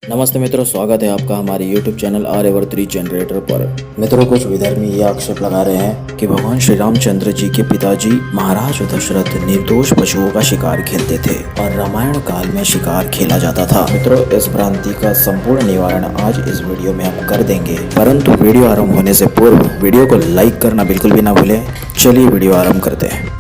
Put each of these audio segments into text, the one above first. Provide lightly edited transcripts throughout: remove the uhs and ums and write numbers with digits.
नमस्ते मित्रों, स्वागत है आपका हमारे YouTube चैनल आर्यवर्त जनरेटर पर। मित्रों, कुछ विधर्मी ये आक्षेप लगा रहे हैं कि भगवान श्री रामचंद्र जी के पिताजी महाराज दशरथ निर्दोष पशुओं का शिकार खेलते थे और रामायण काल में शिकार खेला जाता था। मित्रों, इस भ्रांति का संपूर्ण निवारण आज इस वीडियो में हम कर देंगे, परंतु वीडियो आरम्भ होने से पूर्व वीडियो को लाइक करना बिल्कुल भी ना भूलें। चलिए वीडियो आरम्भ करते हैं।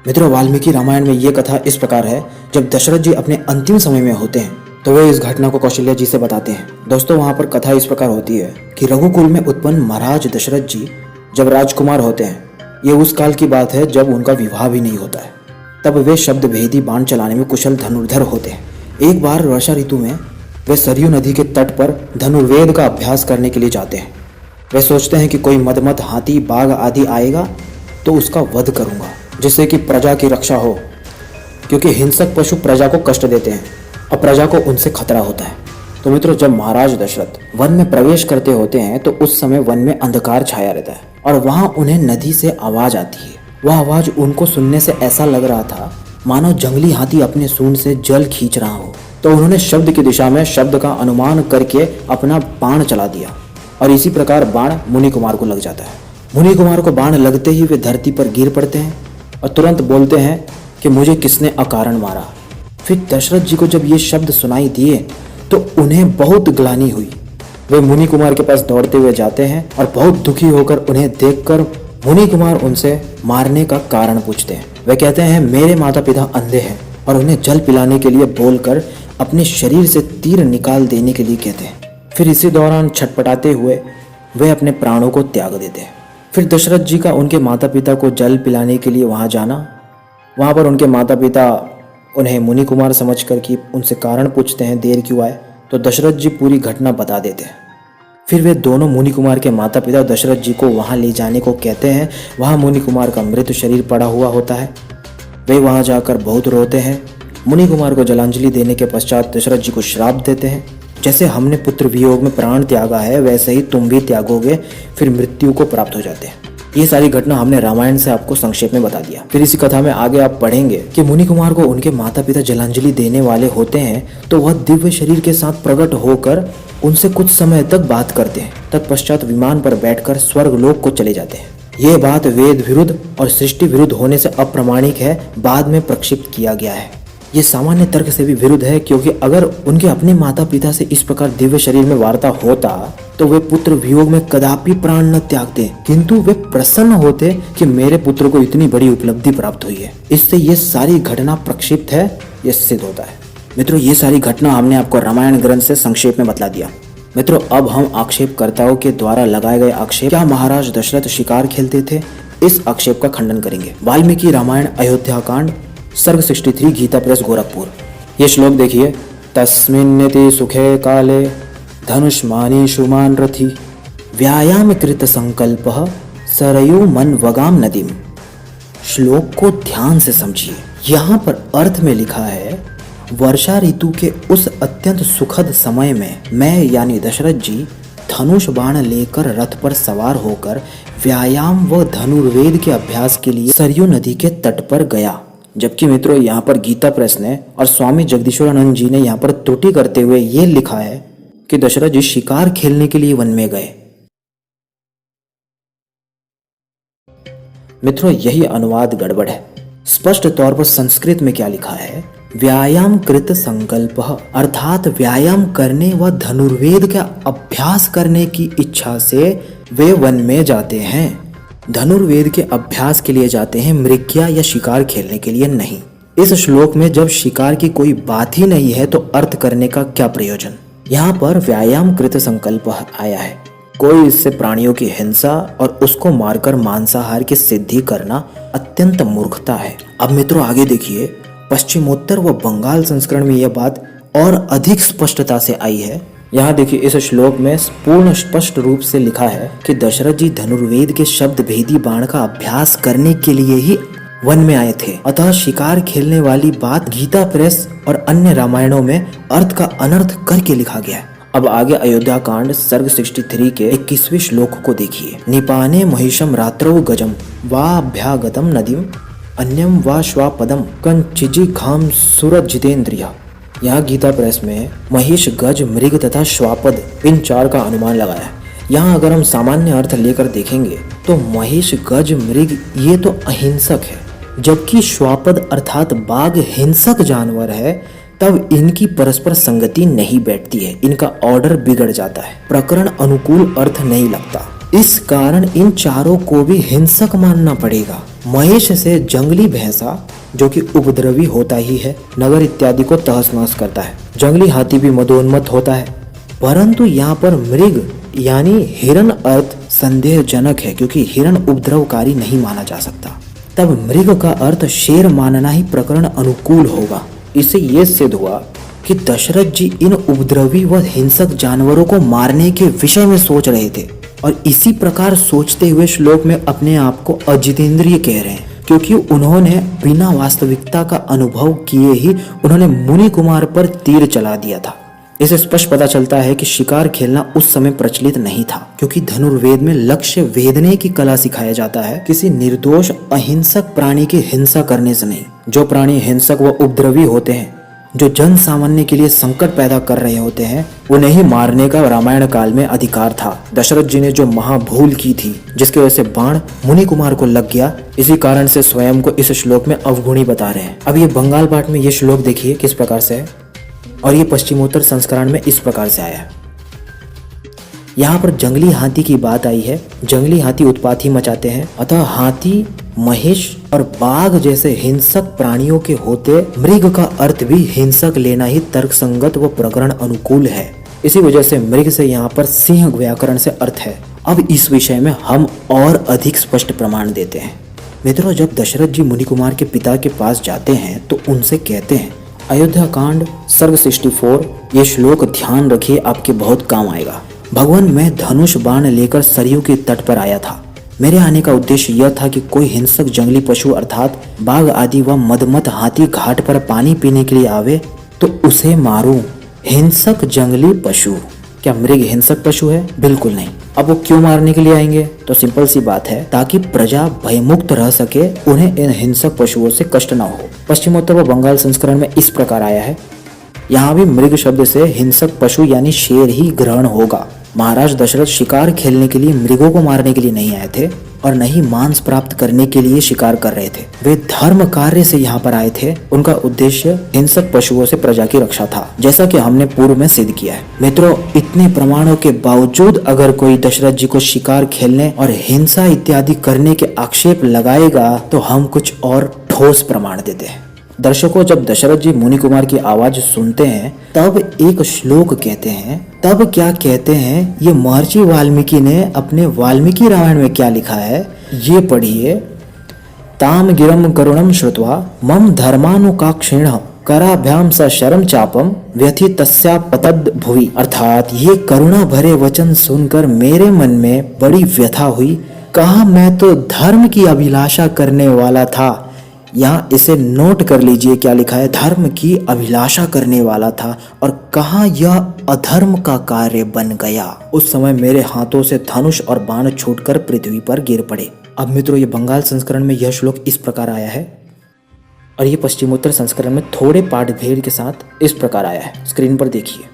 मित्रों, वाल्मीकि रामायण में ये कथा इस प्रकार है। जब दशरथ जी अपने अंतिम समय में होते हैं तो वे इस घटना को कौशल्या जी से बताते हैं। दोस्तों, वहाँ पर कथा इस प्रकार होती है कि रघुकुल में उत्पन्न महाराज दशरथ जी जब राजकुमार होते हैं, ये उस काल की बात है जब उनका विवाह भी नहीं होता है। तब वे शब्द भेदी बाण चलाने में कुशल धनुर्धर होते हैं। एक बार वर्षा ऋतु में वे सरयू नदी के तट पर धनुर्वेद का अभ्यास करने के लिए जाते हैं। वे सोचते हैं कि कोई मदमत हाथी बाघ आदि आएगा तो उसका वध करूंगा, जिससे कि प्रजा की रक्षा हो, क्योंकि हिंसक पशु प्रजा को कष्ट देते हैं और प्रजा को उनसे खतरा होता है। तो मित्रों, जब महाराज दशरथ वन में प्रवेश करते होते हैं तो उस समय वन में अंधकार छाया रहता है और वहां उन्हें नदी से आवाज आती है। वह आवाज उनको सुनने से ऐसा लग रहा था मानो जंगली हाथी अपने सूंड से जल खींच रहा हो। तो उन्होंने शब्द की दिशा में शब्द का अनुमान करके अपना बाण चला दिया और इसी प्रकार बाण मुनि कुमार को लग जाता है। मुनि कुमार को बाण लगते ही वे धरती पर गिर पड़ते हैं और तुरंत बोलते हैं कि मुझे किसने अकारण मारा। फिर दशरथ जी को जब ये शब्द सुनाई दिए तो उन्हें बहुत ग्लानि हुई। वे मुनि कुमार के पास दौड़ते हुए जाते हैं और बहुत दुखी होकर उन्हें देखकर मुनि कुमार उनसे मारने का कारण पूछते हैं। वे कहते हैं, मेरे माता पिता अंधे हैं, और उन्हें जल पिलाने के लिए बोलकर अपने शरीर से तीर निकाल देने के लिए कहते हैं। फिर इसी दौरान छटपटाते हुए वे अपने प्राणों को त्याग देते हैं। फिर दशरथ जी का उनके माता पिता को जल पिलाने के लिए वहां जाना, वहां पर उनके माता पिता उन्हें मुनि कुमार समझकर कि उनसे कारण पूछते हैं देर क्यों आए, तो दशरथ जी पूरी घटना बता देते हैं। फिर वे दोनों मुनि कुमार के माता पिता दशरथ जी को वहां ले जाने को कहते हैं। वहां मुनि कुमार का मृत शरीर पड़ा हुआ होता है। वे वहां जाकर बहुत रोते हैं। मुनि कुमार को जलांजलि देने के पश्चात दशरथ जी को श्राप देते हैं, जैसे हमने पुत्र वियोग में प्राण त्यागा है वैसे ही तुम भी त्यागोगे, फिर मृत्यु को प्राप्त हो जाते हैं। ये सारी घटना हमने रामायण से आपको संक्षेप में बता दिया। फिर इसी कथा में आगे आप पढ़ेंगे कि मुनि कुमार को उनके माता पिता जलांजलि देने वाले होते हैं तो वह दिव्य शरीर के साथ प्रकट होकर उनसे कुछ समय तक बात करते हैं। तत्पश्चात विमान पर बैठकर स्वर्ग लोक को चले जाते हैं। ये बात वेद विरुद्ध और सृष्टि विरुद्ध होने से अप्रामाणिक है, बाद में प्रक्षिप्त किया गया है। ये सामान्य तर्क से भी विरुद्ध है, क्योंकि अगर उनके अपने माता पिता से इस प्रकार दिव्य शरीर में वार्ता होता तो वे पुत्र वियोग में कदापि प्राण न त्यागते, किंतु वे प्रसन्न होते कि मेरे पुत्र को इतनी बड़ी उपलब्धि प्राप्त हुई है। इससे ये सारी घटना प्रक्षिप्त है, ये सिद्ध होता है। मित्रों, ये सारी घटना हमने आपको रामायण ग्रंथ से संक्षेप में बतला दिया। मित्रों, अब हम आक्षेपकर्ताओं के द्वारा लगाए गए आक्षेप, क्या महाराज दशरथ शिकार खेलते थे, इस आक्षेप का खंडन करेंगे। वाल्मीकि रामायण अयोध्या कांड, सर्ग 63, गीता प्रेस गोरखपुर। ये श्लोक देखिए, तस्मिन्निति सुखे काले धनुष्मानी शुमान रथी व्यायाम कृत संकल्पः सरयू मन वगाम नदीम। श्लोक को ध्यान से समझिए। यहाँ पर अर्थ में लिखा है, वर्षा ऋतु के उस अत्यंत सुखद समय में मैं यानी दशरथ जी धनुष बाण लेकर रथ पर सवार होकर व्यायाम व धनुर्वेद के अभ्यास के लिए सरयू नदी के तट पर गया। जबकि मित्रों, यहाँ पर गीता प्रेस ने और स्वामी जगदीश्वरानंद जी ने यहाँ पर त्रुटि करते हुए ये लिखा है कि दशरथ जी शिकार खेलने के लिए वन में गए। मित्रों, यही अनुवाद गड़बड़ है। स्पष्ट तौर पर संस्कृत में क्या लिखा है, व्यायाम कृत संकल्प, अर्थात व्यायाम करने व धनुर्वेद का अभ्यास करने की इच्छा से वे वन में जाते हैं। धनुर्वेद के अभ्यास के लिए जाते हैं, मृग्या या शिकार खेलने के लिए नहीं। इस श्लोक में जब शिकार की कोई बात ही नहीं है तो अर्थ करने का क्या प्रयोजन। यहाँ पर व्यायाम कृत संकल्प आया है। कोई इससे प्राणियों की हिंसा और उसको मारकर मांसाहार की सिद्धि करना अत्यंत मूर्खता है। अब मित्रों आगे देखिए, पश्चिमोत्तर व बंगाल संस्करण में यह बात और अधिक स्पष्टता से आई है। यहाँ देखिए, इस श्लोक में पूर्ण स्पष्ट रूप से लिखा है कि दशरथ जी धनुर्वेद के शब्द भेदी बाण का अभ्यास करने के लिए ही वन में आए थे। अतः शिकार खेलने वाली बात गीता प्रेस और अन्य रामायणों में अर्थ का अनर्थ करके लिखा गया है। अब आगे अयोध्या कांड सर्ग 63 के 21वें श्लोक को देखिए। निपाने महिषम रात्रौ गजम वाभ्यागतम नदीम अन्यम वा श्वापदम कंचिजि खाम सुरत जितेंद्रिया। यहाँ गीता प्रेस में महिष, गज, मृग तथा श्वापद इन चार का अनुमान लगाया है। यहाँ अगर हम सामान्य अर्थ लेकर देखेंगे तो महिष, गज, मृग ये तो अहिंसक है, जबकि श्वापद अर्थात बाघ हिंसक जानवर है। तब इनकी परस्पर संगति नहीं बैठती है, इनका ऑर्डर बिगड़ जाता है, प्रकरण अनुकूल अर्थ नहीं लगता। इस कारण इन चारों को भी हिंसक मानना पड़ेगा। महेश से जंगली भैंसा जो कि उपद्रवी होता ही है, नगर इत्यादि को तहस नहस करता है। जंगली हाथी भी मदोन्मत्त होता है। परंतु यहाँ पर मृग यानी हिरण अर्थ संदेहजनक है, क्योंकि हिरण उपद्रवकारी नहीं माना जा सकता। तब मृग का अर्थ शेर मानना ही प्रकरण अनुकूल होगा। इससे ये सिद्ध हुआ कि दशरथ जी इन उपद्रवी व हिंसक जानवरों को मारने के विषय में सोच रहे थे, और इसी प्रकार सोचते हुए श्लोक में अपने आप को अजितेंद्रिय कह रहे हैं, क्योंकि उन्होंने बिना वास्तविकता का अनुभव किए ही उन्होंने मुनि कुमार पर तीर चला दिया था। इसे स्पष्ट पता चलता है कि शिकार खेलना उस समय प्रचलित नहीं था, क्योंकि धनुर्वेद में लक्ष्य वेधने की कला सिखाया जाता है, किसी निर्दोष अहिंसक प्राणी की हिंसा करने से नहीं। जो प्राणी हिंसक व उपद्रवी होते हैं, जो जन सामान्य के लिए संकट पैदा कर रहे होते हैं, उन्हें ही मारने का रामायण काल में अधिकार था। दशरथ जी ने जो महाभूल की थी, जिसकी वजह से बाण मुनि कुमार को लग गया, इसी कारण से स्वयं को इस श्लोक में अवगुणी बता रहे हैं। अब ये बंगाल पाठ में ये श्लोक देखिए किस प्रकार से है, और ये पश्चिमोत्तर संस्करण में इस प्रकार से आया है। यहाँ पर जंगली हाथी की बात आई है। जंगली हाथी उत्पात ही मचाते हैं, अतः हाथी, महिष और बाघ जैसे हिंसक प्राणियों के होते मृग का अर्थ भी हिंसक लेना ही तर्कसंगत व प्रकरण अनुकूल है। इसी वजह से मृग से यहाँ पर सिंह व्याकरण से अर्थ है। अब इस विषय में हम और अधिक स्पष्ट प्रमाण देते हैं। मित्रों, जब दशरथ जी मुनि कुमार के पिता के पास जाते हैं तो उनसे कहते हैं, अयोध्या कांड सर्ग 64 ये श्लोक ध्यान रखिए, आपके बहुत काम आएगा। भगवान, मैं धनुष बाण लेकर सरयू के तट पर आया था। मेरे आने का उद्देश्य यह था कि कोई हिंसक जंगली पशु अर्थात बाघ आदि व मदमत हाथी घाट पर पानी पीने के लिए आवे तो उसे मारूं। हिंसक जंगली पशु, क्या मृग हिंसक पशु है? बिल्कुल नहीं। अब वो क्यों मारने के लिए आएंगे? तो सिंपल सी बात है, ताकि प्रजा भयमुक्त रह सके, उन्हें इन हिंसक पशुओं से कष्ट न हो। पश्चिमोत्तर व बंगाल संस्करण में इस प्रकार आया है। यहाँ भी मृग शब्द से हिंसक पशु यानी शेर ही ग्रहण होगा। महाराज दशरथ शिकार खेलने के लिए मृगों को मारने के लिए नहीं आए थे, और न ही मांस प्राप्त करने के लिए शिकार कर रहे थे। वे धर्म कार्य से यहाँ पर आए थे। उनका उद्देश्य हिंसक पशुओं से प्रजा की रक्षा था, जैसा कि हमने पूर्व में सिद्ध किया है। मित्रों, इतने प्रमाणों के बावजूद अगर कोई दशरथ जी को शिकार खेलने और हिंसा इत्यादि करने के आक्षेप लगाएगा तो हम कुछ और ठोस प्रमाण देते हैं। दर्शकों, जब दशरथ जी मुनि कुमार की आवाज सुनते हैं तब एक श्लोक कहते हैं। तब क्या कहते हैं, ये महर्षि वाल्मीकि ने अपने वाल्मीकि रामायण में क्या लिखा है, ये पढ़िए। ताम गिरम करुणम श्रुत्वा मम धर्मानुकाक्षिण कराभ्याम स शरम चापम व्यथितस्या पतद भुवि। अर्थात ये करुणा भरे वचन सुनकर मेरे मन में बड़ी व्यथा हुई। कहा, मैं तो धर्म की अभिलाषा करने वाला था। यहाँ इसे नोट कर लीजिए क्या लिखा है, धर्म की अभिलाषा करने वाला था, और कहाँ यह अधर्म का कार्य बन गया। उस समय मेरे हाथों से धनुष और बाण छूटकर पृथ्वी पर गिर पड़े। अब मित्रों, ये बंगाल संस्करण में यह श्लोक इस प्रकार आया है, और ये पश्चिमोत्तर संस्करण में थोड़े पाठ भेद के साथ इस प्रकार आया है। स्क्रीन पर देखिए।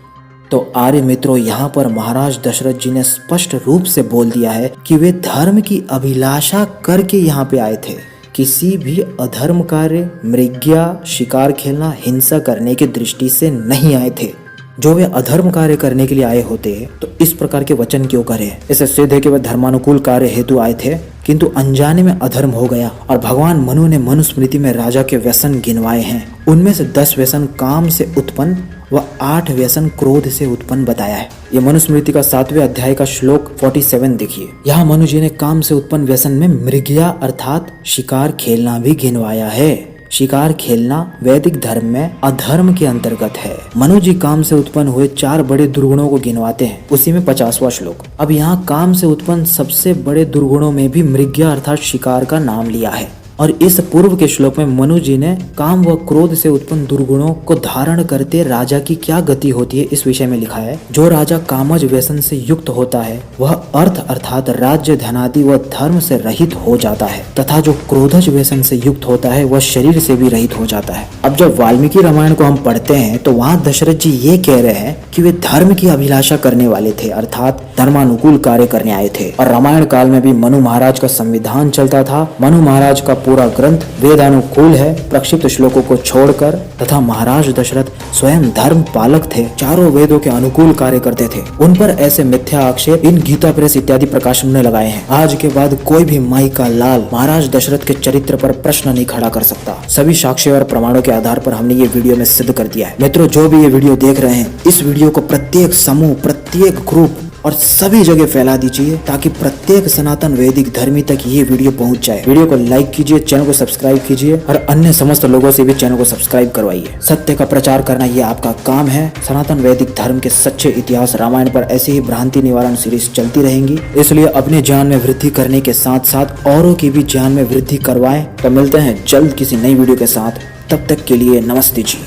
तो आर्य मित्रों, यहाँ पर महाराज दशरथ जी ने स्पष्ट रूप से बोल दिया है कि वे धर्म की अभिलाषा करके यहाँ पे आए थे। किसी भी अधर्म कार्य, मृग्या, शिकार खेलना, हिंसा करने की दृष्टि से नहीं आए थे। जो वे अधर्म कार्य करने के लिए आए होते तो इस प्रकार के वचन क्यों करे। इससे सिद्ध है कि वे धर्मानुकूल कार्य हेतु आए थे, किंतु अनजाने में अधर्म हो गया और भगवान मनु ने मनुस्मृति में राजा के व्यसन गिनवाए हैं। उनमें से 10 व्यसन काम से उत्पन्न व 8 व्यसन क्रोध से उत्पन्न बताया है। ये मनुस्मृति का 7वें अध्याय का श्लोक 47 देखिए। यहाँ मनु जी ने काम से उत्पन्न व्यसन में मृगया अर्थात शिकार खेलना भी गिनवाया है। शिकार खेलना वैदिक धर्म में अधर्म के अंतर्गत है। मनु जी काम से उत्पन्न हुए 4 बड़े दुर्गुणों को गिनवाते हैं, उसी में 50वां श्लोक। अब यहाँ काम से उत्पन्न सबसे बड़े दुर्गुणों में भी मृग्या अर्थात शिकार का नाम लिया है। और इस पूर्व के श्लोक में मनु जी ने काम व क्रोध से उत्पन्न दुर्गुणों को धारण करते राजा की क्या गति होती है इस विषय में लिखा है। जो राजा कामज व्यसन से युक्त होता है वह अर्थ अर्थात राज्य धनादि व धर्म से रहित हो जाता है, तथा जो क्रोधज व्यसन से युक्त होता है वह शरीर से भी रहित हो जाता है। अब जब वाल्मीकि रामायण को हम पढ़ते हैं तो वहाँ दशरथ जी ये कह रहे हैं कि वे धर्म की अभिलाषा करने वाले थे, अर्थात धर्मानुकूल कार्य करने आए थे। और रामायण काल में भी मनु महाराज का संविधान चलता था। मनु महाराज का पूरा ग्रंथ वेदानुकूल है, प्रक्षिप्त श्लोकों को छोड़कर, तथा महाराज दशरथ स्वयं धर्म पालक थे, चारों वेदों के अनुकूल कार्य करते थे। उन पर ऐसे मिथ्या आक्षेप इन गीता प्रेस इत्यादि प्रकाशन ने लगाए हैं। आज के बाद कोई भी माई का लाल महाराज दशरथ के चरित्र पर प्रश्न नहीं खड़ा कर सकता। सभी साक्ष्य और प्रमाणों के आधार पर हमने ये वीडियो में सिद्ध कर दिया है। मित्रों, जो भी ये वीडियो देख रहे हैं, इस वीडियो को प्रत्येक समूह, प्रत्येक ग्रुप और सभी जगह फैला दीजिए ताकि प्रत्येक सनातन वैदिक धर्मी तक ये वीडियो पहुंच जाए। वीडियो को लाइक कीजिए, चैनल को सब्सक्राइब कीजिए और अन्य समस्त लोगों से भी चैनल को सब्सक्राइब करवाइए। सत्य का प्रचार करना ये आपका काम है। सनातन वैदिक धर्म के सच्चे इतिहास रामायण पर ऐसे ही भ्रांति निवारण सीरीज चलती रहेंगी, इसलिए अपने ज्ञान में वृद्धि करने के साथ साथ औरों की भी ज्ञान में वृद्धि करवाएं। तो मिलते हैं जल्द किसी नई वीडियो के साथ, तब तक के लिए नमस्ते जी।